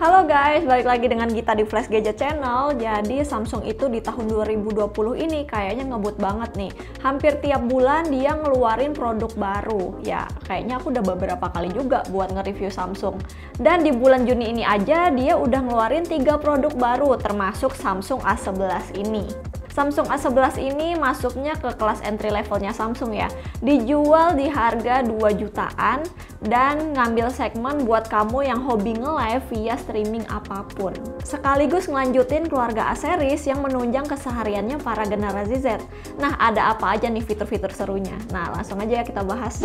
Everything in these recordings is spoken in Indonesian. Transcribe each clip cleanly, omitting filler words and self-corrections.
Halo guys, balik lagi dengan Gita di Flash Gadget Channel. Jadi Samsung itu di tahun 2020 ini kayaknya ngebut banget nih. Hampir tiap bulan dia ngeluarin produk baru. Ya, kayaknya aku udah beberapa kali juga buat nge-review Samsung. Dan di bulan Juni ini aja dia udah ngeluarin 3 produk baru, termasuk Samsung A11 ini. Samsung A11 ini masuknya ke kelas entry levelnya Samsung ya. Dijual di harga 2 jutaan dan ngambil segmen buat kamu yang hobi nge-live via streaming apapun. Sekaligus ngelanjutin keluarga A series yang menunjang kesehariannya para generasi Z. Nah, ada apa aja nih fitur-fitur serunya? Nah, langsung aja ya kita bahas.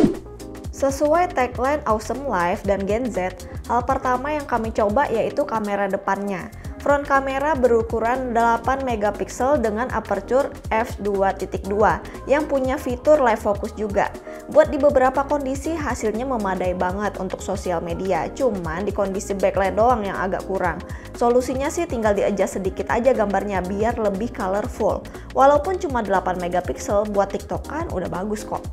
Sesuai tagline Awesome Life dan Gen Z, hal pertama yang kami coba yaitu kamera depannya. Front kamera berukuran 8 megapiksel dengan aperture f2.2 yang punya fitur live focus juga. Buat di beberapa kondisi hasilnya memadai banget untuk sosial media, cuman di kondisi backlight doang yang agak kurang. Solusinya sih tinggal di-adjust sedikit aja gambarnya biar lebih colorful. Walaupun cuma 8 megapiksel, buat TikTok-an udah bagus kok.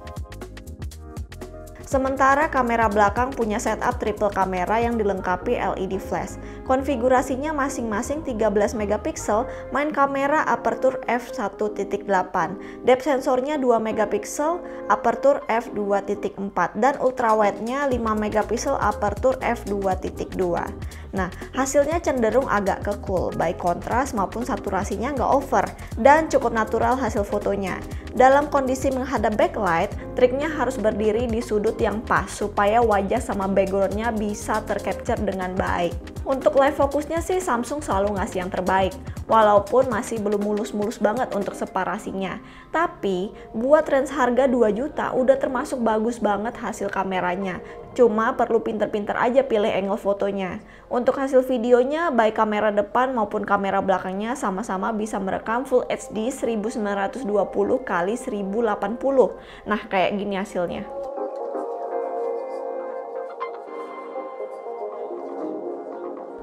Sementara kamera belakang punya setup triple kamera yang dilengkapi LED flash. Konfigurasinya masing-masing 13 megapiksel, main kamera aperture f1.8, depth sensornya 2 megapiksel, aperture f2.4, dan ultrawide-nya 5 megapiksel aperture f2.2. Nah, hasilnya cenderung agak ke cool, baik kontras maupun saturasinya nggak over, dan cukup natural hasil fotonya. Dalam kondisi menghadap backlight, triknya harus berdiri di sudut yang pas supaya wajah sama backgroundnya bisa tercapture dengan baik. Untuk live fokusnya sih Samsung selalu ngasih yang terbaik, walaupun masih belum mulus-mulus banget untuk separasinya. Tapi buat range harga 2 juta udah termasuk bagus banget hasil kameranya. Cuma perlu pinter-pinter aja pilih angle fotonya. Untuk hasil videonya, baik kamera depan maupun kamera belakangnya sama-sama bisa merekam Full HD 1920 x 1080. Nah, kayak gini hasilnya.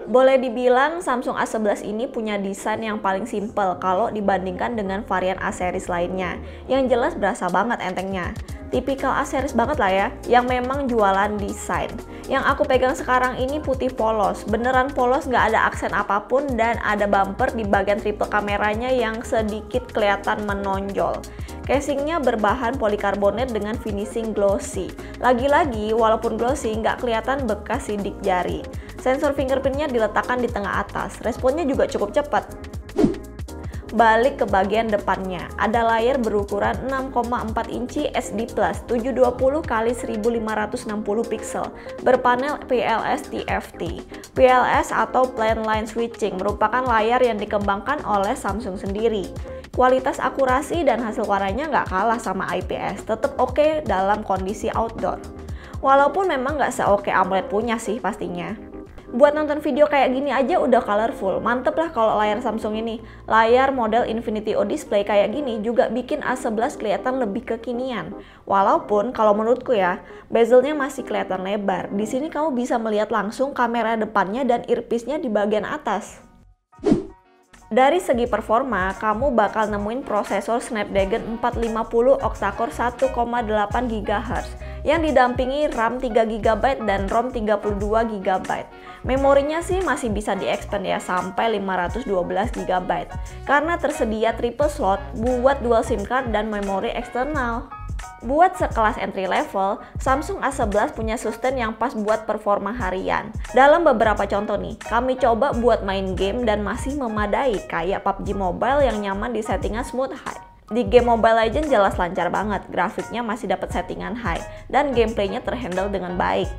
Boleh dibilang Samsung A11 ini punya desain yang paling simple kalau dibandingkan dengan varian A series lainnya. Yang jelas berasa banget entengnya. Tipikal A series banget lah ya, yang memang jualan desain. Yang aku pegang sekarang ini putih polos, beneran polos, nggak ada aksen apapun, dan ada bumper di bagian triple kameranya yang sedikit kelihatan menonjol. Casingnya berbahan polikarbonat dengan finishing glossy. Lagi-lagi, walaupun glossy, nggak kelihatan bekas sidik jari. Sensor fingerprintnya diletakkan di tengah atas, responnya juga cukup cepat. Balik ke bagian depannya, ada layar berukuran 6,4 inci SD+, 720 x 1560 pixel, berpanel PLS TFT. PLS atau Plain Line Switching merupakan layar yang dikembangkan oleh Samsung sendiri. Kualitas akurasi dan hasil warnanya nggak kalah sama IPS, tetap oke dalam kondisi outdoor. Walaupun memang nggak se-oke AMOLED punya sih pastinya. Buat nonton video kayak gini aja udah colorful, mantep lah kalau layar Samsung ini. Layar model Infinity O display kayak gini juga bikin A11 kelihatan lebih kekinian. Walaupun kalau menurutku ya, bezelnya masih kelihatan lebar. Di sini kamu bisa melihat langsung kamera depannya dan earpiece-nya di bagian atas. Dari segi performa, kamu bakal nemuin prosesor Snapdragon 450 octa-core 1,8 GHz yang didampingi RAM 3 GB dan ROM 32 GB. Memorinya sih masih bisa di-expand ya sampai 512 GB karena tersedia triple slot buat dual SIM card dan memori eksternal. Buat sekelas entry level, Samsung A11 punya sustain yang pas buat performa harian. Dalam beberapa contoh nih, kami coba buat main game dan masih memadai kayak PUBG Mobile yang nyaman di settingan smooth high. Di game Mobile Legends jelas lancar banget, grafiknya masih dapat settingan high, dan gameplaynya terhandle dengan baik.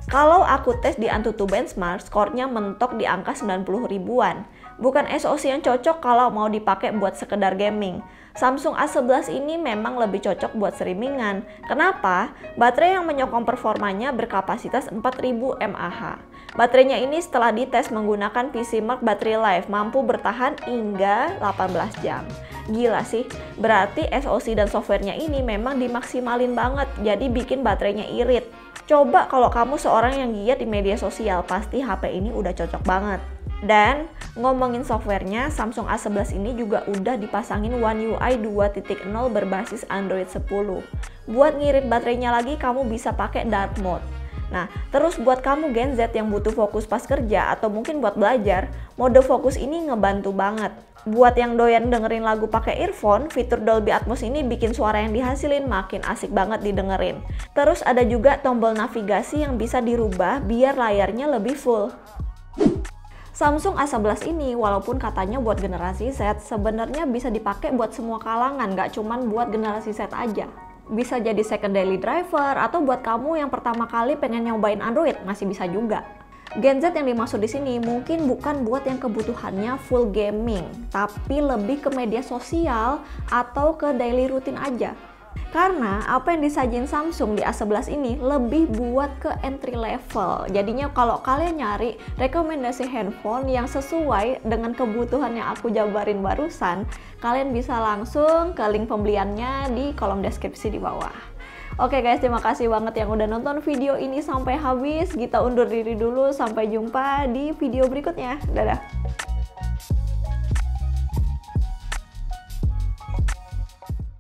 Kalau aku tes di Antutu Benchmark, skornya mentok di angka 90 ribuan. Bukan SoC yang cocok kalau mau dipakai buat sekedar gaming. Samsung A11 ini memang lebih cocok buat streamingan. Kenapa? Baterai yang menyokong performanya berkapasitas 4000 mAh. Baterainya ini setelah dites menggunakan PCMark Battery Life mampu bertahan hingga 18 jam. Gila sih, berarti SoC dan softwarenya ini memang dimaksimalin banget, jadi bikin baterainya irit. Coba kalau kamu seorang yang giat di media sosial, pasti HP ini udah cocok banget. Dan ngomongin softwarenya, Samsung A11 ini juga udah dipasangin One UI 2.0 berbasis Android 10. Buat ngirit baterainya lagi, kamu bisa pakai dark mode. Nah, terus buat kamu Gen Z yang butuh fokus pas kerja atau mungkin buat belajar, mode fokus ini ngebantu banget. Buat yang doyan dengerin lagu pakai earphone, fitur Dolby Atmos ini bikin suara yang dihasilin makin asik banget didengerin. Terus ada juga tombol navigasi yang bisa dirubah biar layarnya lebih full. Samsung A11 ini walaupun katanya buat generasi Z, sebenarnya bisa dipakai buat semua kalangan, nggak cuman buat generasi Z aja. Bisa jadi secondary driver atau buat kamu yang pertama kali pengen nyobain Android, masih bisa juga. Gen Z yang dimaksud di sini mungkin bukan buat yang kebutuhannya full gaming, tapi lebih ke media sosial atau ke daily routine aja. Karena apa yang disajin Samsung di A11 ini lebih buat ke entry level. Jadinya kalau kalian nyari rekomendasi handphone yang sesuai dengan kebutuhan yang aku jabarin barusan, kalian bisa langsung ke link pembeliannya di kolom deskripsi di bawah. Oke guys, terima kasih banget yang udah nonton video ini sampai habis. Kita undur diri dulu, sampai jumpa di video berikutnya. Dadah!